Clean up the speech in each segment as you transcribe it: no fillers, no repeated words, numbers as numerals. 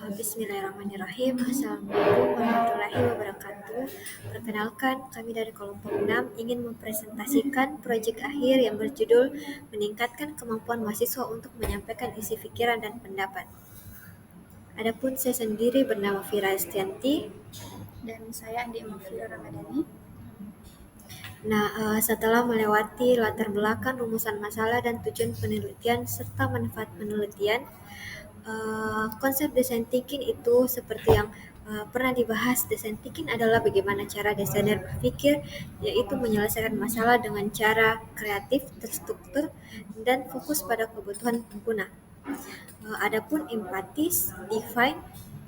Bismillahirrahmanirrahim. Assalamualaikum warahmatullahi wabarakatuh. Perkenalkan, kami dari kelompok 6 ingin mempresentasikan proyek akhir yang berjudul Meningkatkan Kemampuan Mahasiswa untuk Menyampaikan Isi Pikiran dan Pendapat. Adapun saya sendiri bernama Fira Estianti. Dan saya Andi Mafira Ramadhani. Setelah melewati latar belakang rumusan masalah dan tujuan penelitian serta manfaat penelitian, konsep design thinking itu seperti yang pernah dibahas. Design thinking adalah bagaimana cara desainer berpikir, yaitu menyelesaikan masalah dengan cara kreatif, terstruktur, dan fokus pada kebutuhan pengguna. Adapun empatis, define,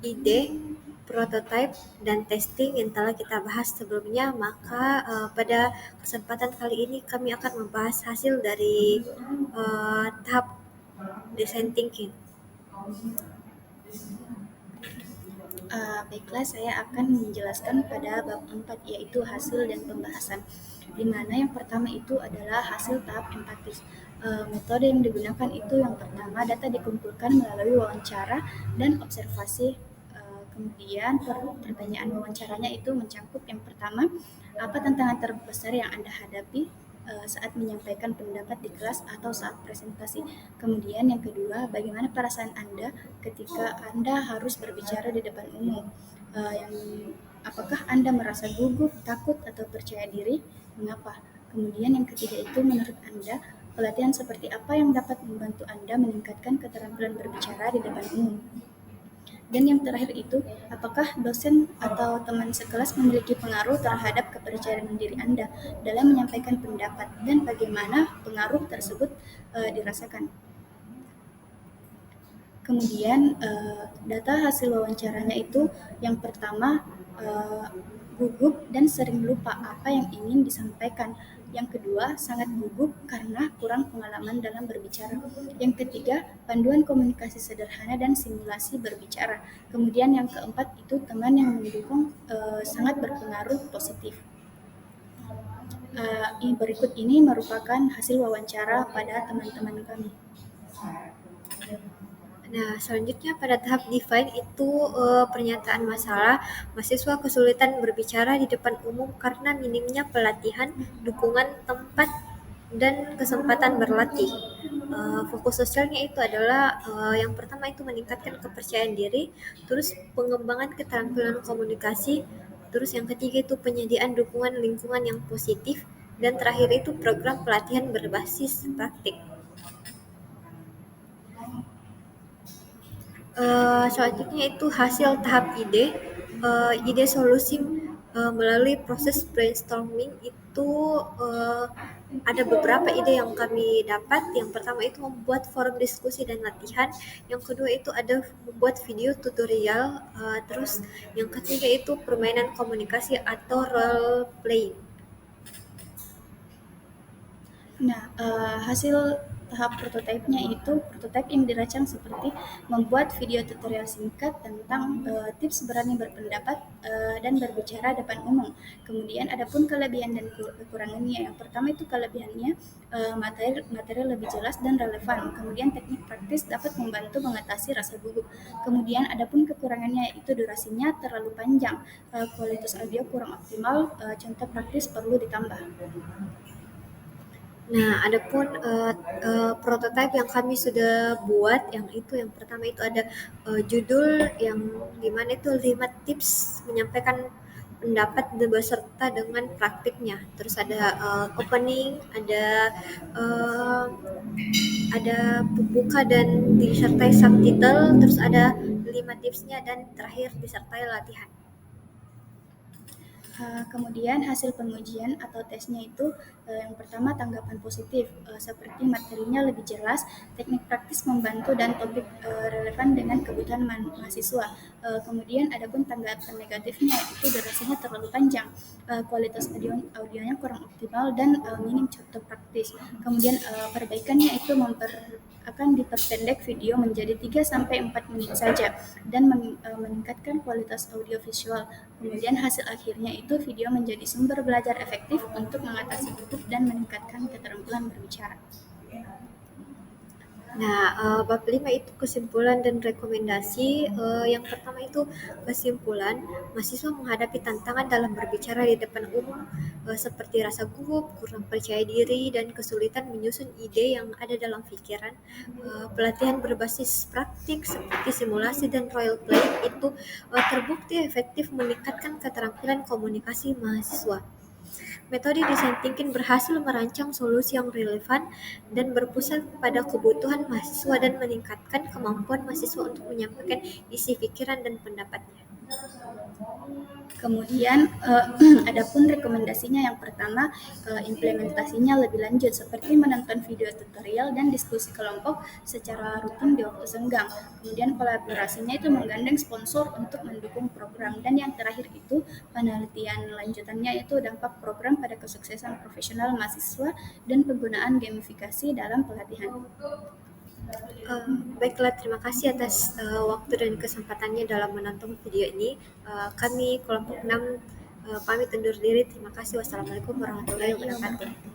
ide, prototype, dan testing yang telah kita bahas sebelumnya, maka pada kesempatan kali ini kami akan membahas hasil dari tahap design thinking. Baiklah, saya akan menjelaskan pada bab 4, yaitu hasil dan pembahasan, di mana yang pertama itu adalah hasil tahap empatis. Metode yang digunakan itu yang pertama, data dikumpulkan melalui wawancara dan observasi. Kemudian pertanyaan wawancaranya itu mencakup yang pertama, apa tantangan terbesar yang Anda hadapi saat menyampaikan pendapat di kelas atau saat presentasi. Kemudian yang kedua, bagaimana perasaan Anda ketika Anda harus berbicara di depan umum. Apakah Anda merasa gugup, takut, atau percaya diri? Mengapa? Kemudian yang ketiga itu, menurut Anda, pelatihan seperti apa yang dapat membantu Anda meningkatkan keterampilan berbicara di depan umum? Dan yang terakhir itu, apakah dosen atau teman sekelas memiliki pengaruh terhadap kepercayaan diri Anda dalam menyampaikan pendapat, dan bagaimana pengaruh tersebut dirasakan. Kemudian data hasil wawancaranya itu yang pertama, gugup dan sering lupa apa yang ingin disampaikan. Yang kedua, sangat gugup karena kurang pengalaman dalam berbicara. Yang ketiga, panduan komunikasi sederhana dan simulasi berbicara. Kemudian yang keempat itu, teman yang mendukung sangat berpengaruh positif. Berikut ini merupakan hasil wawancara pada teman-teman kami. Selanjutnya pada tahap define itu pernyataan masalah. Mahasiswa kesulitan berbicara di depan umum karena minimnya pelatihan, dukungan tempat, dan kesempatan berlatih. Fokus sosialnya itu adalah yang pertama itu meningkatkan kepercayaan diri, terus pengembangan keterampilan komunikasi, terus yang ketiga itu penyediaan dukungan lingkungan yang positif, dan terakhir itu program pelatihan berbasis praktik. Selanjutnya itu hasil tahap ide. Ide solusi melalui proses brainstorming itu ada beberapa ide yang kami dapat. Yang pertama itu membuat forum diskusi dan latihan. Yang kedua itu ada membuat video tutorial. Terus yang ketiga itu permainan komunikasi atau role playing. Hasil tahap prototipenya itu, prototipe yang dirancang seperti membuat video tutorial singkat tentang tips berani berpendapat dan berbicara depan umum. Kemudian adapun kelebihan dan kekurangannya. Yang pertama itu kelebihannya, materi lebih jelas dan relevan. Kemudian teknik praktis dapat membantu mengatasi rasa gugup. Kemudian adapun kekurangannya itu durasinya terlalu panjang, kualitas audio kurang optimal, contoh praktis perlu ditambah. Adapun prototipe yang kami sudah buat, yang pertama itu ada judul yang dimana itu 5 tips menyampaikan pendapat beserta dengan praktiknya. Terus ada opening, ada pembuka dan disertai subtitle, terus ada 5 tipsnya, dan terakhir disertai latihan. Kemudian hasil pengujian atau tesnya itu, yang pertama tanggapan positif, seperti materinya lebih jelas, teknik praktis membantu, dan topik relevan dengan kebutuhan mahasiswa. Kemudian adapun tanggapan negatifnya itu durasinya terlalu panjang, kualitas audionya kurang optimal, dan minim contoh praktis. Kemudian perbaikannya itu akan diperpendek video menjadi 3-4 menit saja dan meningkatkan kualitas audio visual. Kemudian hasil akhirnya itu video menjadi sumber belajar efektif untuk mengatasi gugup dan meningkatkan keterampilan berbicara. Nah, bab 5 itu kesimpulan dan rekomendasi. Yang pertama itu kesimpulan, mahasiswa menghadapi tantangan dalam berbicara di depan umum, seperti rasa gugup, kurang percaya diri, dan kesulitan menyusun ide yang ada dalam pikiran. Pelatihan berbasis praktik seperti simulasi dan role play itu terbukti efektif meningkatkan keterampilan komunikasi mahasiswa. Metode design thinking berhasil merancang solusi yang relevan dan berpusat pada kebutuhan mahasiswa dan meningkatkan kemampuan mahasiswa untuk menyampaikan isi pikiran dan pendapatnya. Kemudian adapun rekomendasinya yang pertama, implementasinya lebih lanjut seperti menonton video tutorial dan diskusi kelompok secara rutin di waktu senggang. Kemudian kolaborasinya itu menggandeng sponsor untuk mendukung program, dan yang terakhir itu penelitian lanjutannya itu dampak program pada kesuksesan profesional mahasiswa dan penggunaan gamifikasi dalam pelatihan. Baiklah, terima kasih atas waktu dan kesempatannya dalam menonton video ini. Kami kelompok 6 pamit undur diri. Terima kasih. Wassalamualaikum warahmatullahi wabarakatuh.